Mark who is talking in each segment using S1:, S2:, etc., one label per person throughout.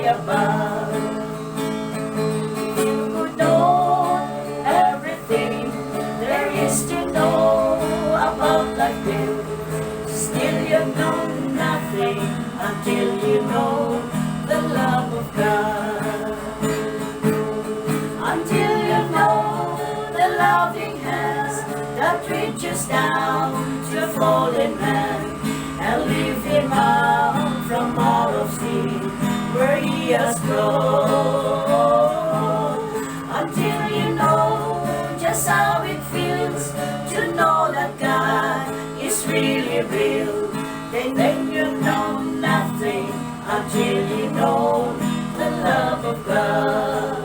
S1: above. You could know everything there is to know about life here. Still you know nothing until you know the love of God. Until you know the loving hands that reaches down to a fallen man and lift him out from out of sin where he has grown. Until you know just how it feels to know that God is really real, then you know nothing until you know the love of God.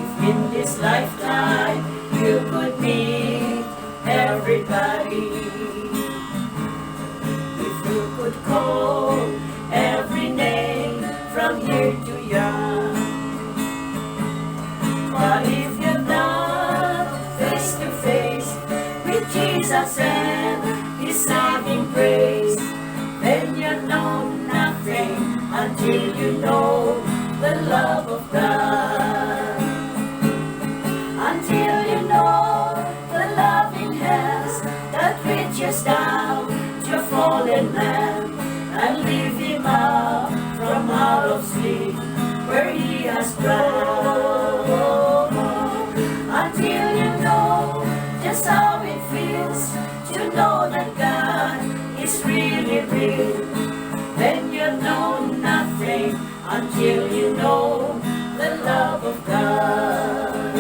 S1: If in this lifetime you could meet everybody, if you could call every name from here to yon, but if you're not face to face with Jesus and His saving grace, then you know nothing until you know the love of God. Until you know the loving hands that reaches down to a fallen man and lift him up from out of sleep where he has drowned. Until you know just how it feels to know that God is really real, then you know nothing until you know the love of God.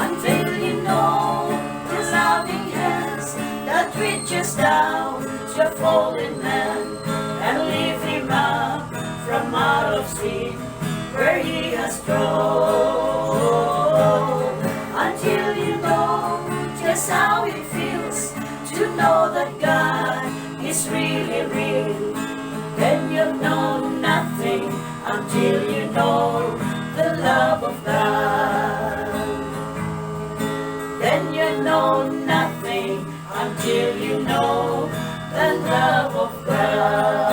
S1: Until you know the loving hands that reaches down to a fallen man and lift him up from out of sin where he has grown. Until you know just how it feels to know that God is really real, then you know nothing until you know the love of God. Then you know nothing until you know the love of God.